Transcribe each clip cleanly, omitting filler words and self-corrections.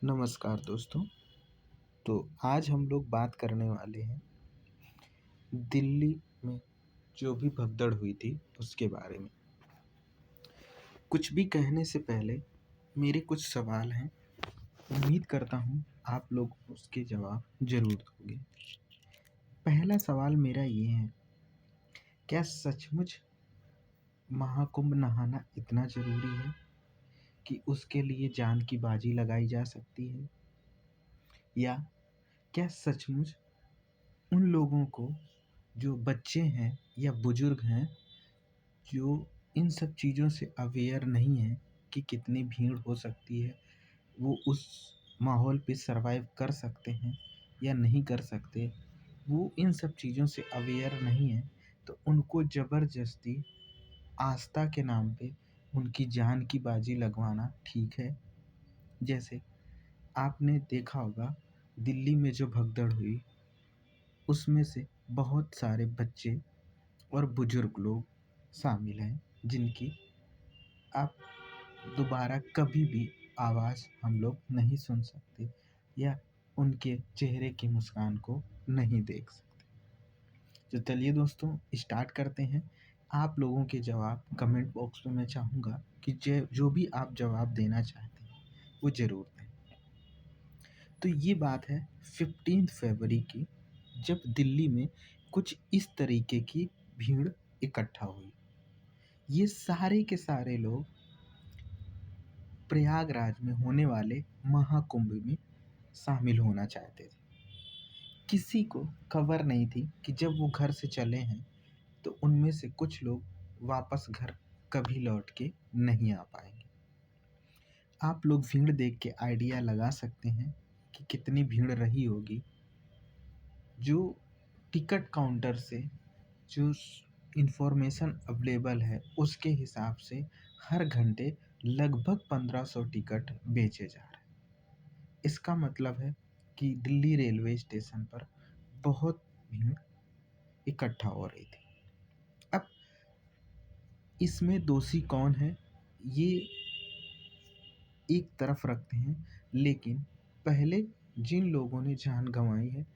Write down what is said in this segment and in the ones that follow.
नमस्कार दोस्तों। तो आज हम लोग बात करने वाले हैं दिल्ली में जो भी भगदड़ हुई थी उसके बारे में। कुछ भी कहने से पहले मेरे कुछ सवाल हैं। उम्मीद करता हूँ आप लोग उसके जवाब ज़रूर दोगे। पहला सवाल मेरा ये है, क्या सचमुच महाकुंभ नहाना इतना ज़रूरी है कि उसके लिए जान की बाजी लगाई जा सकती है? या क्या सचमुच उन लोगों को, जो बच्चे हैं या बुजुर्ग हैं, जो इन सब चीज़ों से अवेयर नहीं हैं कि कितनी भीड़ हो सकती है, वो उस माहौल पे सरवाइव कर सकते हैं या नहीं कर सकते, वो इन सब चीज़ों से अवेयर नहीं है, तो उनको ज़बरदस्ती आस्था के नाम पे उनकी जान की बाजी लगवाना ठीक है? जैसे आपने देखा होगा दिल्ली में जो भगदड़ हुई, उसमें से बहुत सारे बच्चे और बुजुर्ग लोग शामिल हैं, जिनकी आप दोबारा कभी भी आवाज़ हम लोग नहीं सुन सकते या उनके चेहरे की मुस्कान को नहीं देख सकते। तो चलिए दोस्तों, स्टार्ट करते हैं। आप लोगों के जवाब कमेंट बॉक्स में मैं चाहूँगा कि जो भी आप जवाब देना चाहते हैं वो ज़रूर दें। तो ये बात है 15 फरवरी की, जब दिल्ली में कुछ इस तरीके की भीड़ इकट्ठा हुई। ये सारे के सारे लोग प्रयागराज में होने वाले महाकुंभ में शामिल होना चाहते थे। किसी को खबर नहीं थी कि जब वो घर से चले हैं तो उनमें से कुछ लोग वापस घर कभी लौट के नहीं आ पाएंगे। आप लोग भीड़ देख के आइडिया लगा सकते हैं कि कितनी भीड़ रही होगी। जो टिकट काउंटर से जो इंफॉर्मेशन अवेलेबल है उसके हिसाब से हर घंटे लगभग 1500 टिकट बेचे जा रहे हैं। इसका मतलब है कि दिल्ली रेलवे स्टेशन पर बहुत भीड़ इकट्ठा हो रही थी। अब इसमें दोषी कौन है, ये एक तरफ रखते हैं, लेकिन पहले जिन लोगों ने जान गंवाई है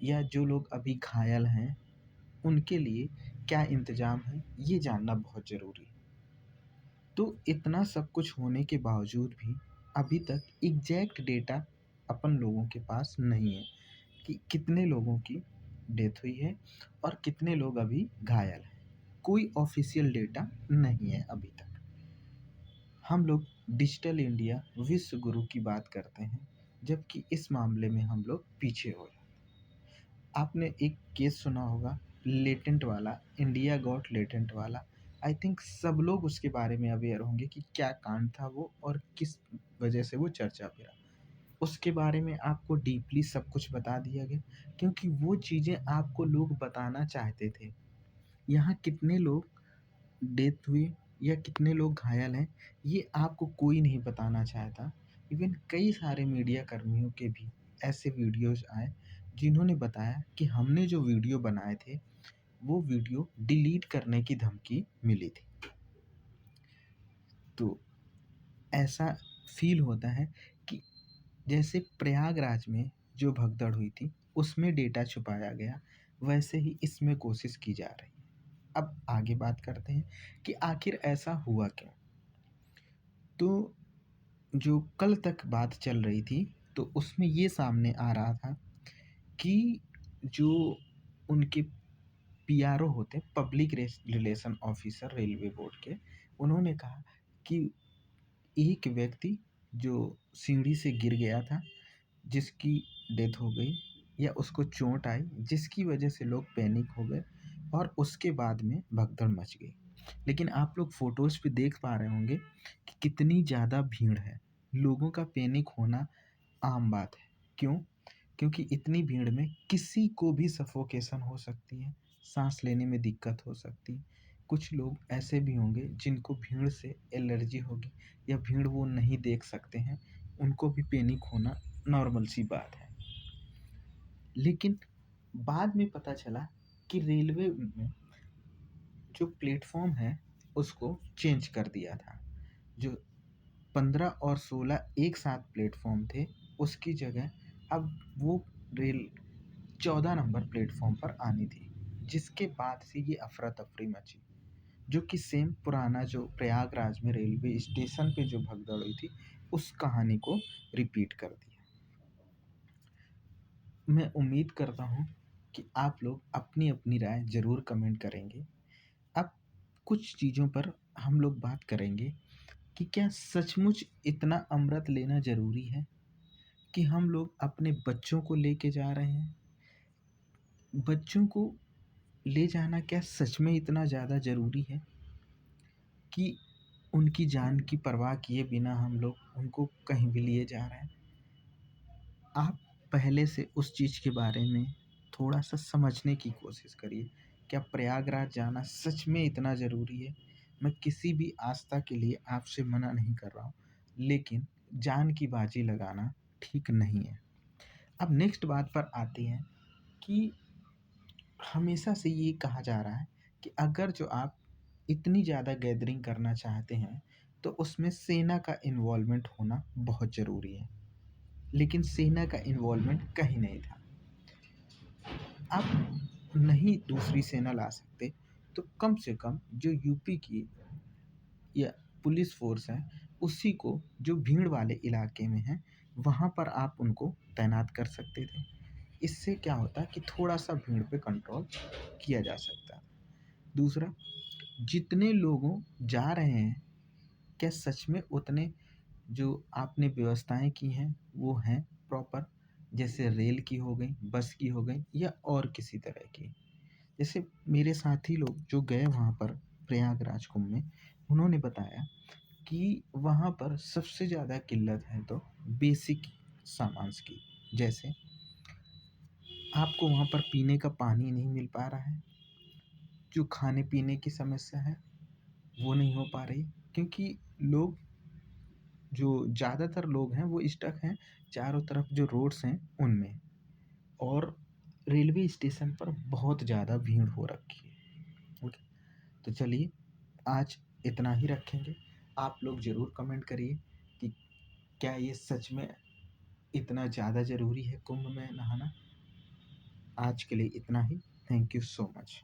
या जो लोग अभी घायल हैं, उनके लिए क्या इंतज़ाम है, ये जानना बहुत ज़रूरी है। तो इतना सब कुछ होने के बावजूद भी अभी तक एग्जैक्ट डेटा अपन लोगों के पास नहीं है कि कितने लोगों की डेथ हुई है और कितने लोग अभी घायल हैं। कोई ऑफिशियल डेटा नहीं है अभी तक। हम लोग डिजिटल इंडिया विश्व गुरु की बात करते हैं, जबकि इस मामले में हम लोग पीछे हो जाते हैं। आपने एक केस सुना होगा लेटेंट वाला, इंडिया गॉट लेटेंट वाला। आई थिंक सब लोग उसके बारे में अवेयर होंगे कि क्या कांड था वो और किस वजह से वो चर्चा में रहा। उसके बारे में आपको डीपली सब कुछ बता दिया गया, क्योंकि वो चीज़ें आपको लोग बताना चाहते थे। यहाँ कितने लोग डेथ हुई या कितने लोग घायल हैं, ये आपको कोई नहीं बताना चाहता। इवन कई सारे मीडिया कर्मियों के भी ऐसे वीडियोज़ आए जिन्होंने बताया कि हमने जो वीडियो बनाए थे, वो वीडियो डिलीट करने की धमकी मिली थी। तो ऐसा फ़ील होता है कि जैसे प्रयागराज में जो भगदड़ हुई थी, उसमें डेटा छुपाया गया, वैसे ही इसमें कोशिश की जा रही है। अब आगे बात करते हैं कि आखिर ऐसा हुआ क्यों? तो जो कल तक बात चल रही थी, तो उसमें ये सामने आ रहा था कि जो उनके पीआरओ होते, public relation officer railway board के, उन्होंने कहा कि एक व्यक्ति जो सीढ़ी से गिर गया था, जिसकी डेथ हो गई या उसको चोट आई, जिसकी वजह से लोग पैनिक हो गए और उसके बाद में भगदड़ मच गई। लेकिन आप लोग फ़ोटोज़ पे देख पा रहे होंगे कि कितनी ज़्यादा भीड़ है। लोगों का पैनिक होना आम बात है। क्यों? क्योंकि इतनी भीड़ में किसी को भी सफोकेशन हो सकती है, साँस लेने में दिक्कत हो सकती है। कुछ लोग ऐसे भी होंगे जिनको भीड़ से एलर्जी होगी या भीड़ वो नहीं देख सकते हैं, उनको भी पैनिक होना नॉर्मल सी बात है। लेकिन बाद में पता चला कि रेलवे में जो प्लेटफ़ॉर्म है उसको चेंज कर दिया था। जो 15 और 16 एक साथ प्लेटफ़ॉर्म थे, उसकी जगह अब वो रेल 14 नंबर प्लेटफ़ॉर्म पर आनी थी, जिसके बाद से ये अफ़रा-तफ़री मची, जो कि सेम पुराना जो प्रयागराज में रेलवे स्टेशन पे जो भगदड़ हुई थी, उस कहानी को रिपीट कर दिया। मैं उम्मीद करता हूँ कि आप लोग अपनी-अपनी राय ज़रूर कमेंट करेंगे। अब कुछ चीज़ों पर हम लोग बात करेंगे कि क्या सचमुच इतना अमृत लेना ज़रूरी है कि हम लोग अपने बच्चों को लेके जा रहे हैं? बच्चों को ले जाना क्या सच में इतना ज़्यादा ज़रूरी है कि उनकी जान की परवाह किए बिना हम लोग उनको कहीं भी लिए जा रहे हैं? आप पहले से उस चीज़ के बारे में थोड़ा-सा समझने की कोशिश करिए। क्या प्रयागराज जाना सच में इतना ज़रूरी है? मैं किसी भी आस्था के लिए आपसे मना नहीं कर रहा हूँ, लेकिन जान की बाजी लगाना ठीक नहीं है। अब नेक्स्ट बात पर आते हैं कि हमेशा से ये कहा जा रहा है कि अगर जो आप इतनी ज़्यादा गैदरिंग करना चाहते हैं, तो उसमें सेना का इन्वॉल्वमेंट होना बहुत ज़रूरी है। लेकिन सेना का इन्वॉल्वमेंट कहीं नहीं था। आप नहीं दूसरी सेना ला सकते, तो कम से कम जो यूपी की या पुलिस फ़ोर्स है, उसी को जो भीड़ वाले इलाके में है, वहाँ पर आप उनको तैनात कर सकते थे। इससे क्या होता कि थोड़ा-सा भीड़ पे कंट्रोल किया जा सकता। दूसरा, जितने लोगों जा रहे हैं, क्या सच में उतने जो आपने व्यवस्थाएँ की हैं, वो हैं प्रॉपर? जैसे रेल की हो गई, बस की हो गई या और किसी तरह की? जैसे मेरे साथी लोग जो गए वहाँ पर प्रयागराज कुंभ में, उन्होंने बताया कि वहाँ पर सबसे ज़्यादा किल्लत है तो बेसिक सामान्स की। जैसे आपको वहाँ पर पीने का पानी नहीं मिल पा रहा है, जो खाने-पीने की समस्या है, वो नहीं हो पा रही क्योंकि लोग जो ज़्यादातर लोग हैं वो स्टक हैं चारों तरफ जो रोड्स हैं उनमें। और रेलवे स्टेशन पर बहुत ज़्यादा भीड़ हो रखी है। ओके, तो चलिए आज इतना ही रखेंगे। आप लोग ज़रूर कमेंट करिए कि क्या ये सच में इतना ज़्यादा ज़रूरी है कुंभ में नहाना। आज के लिए इतना ही। Thank you so much.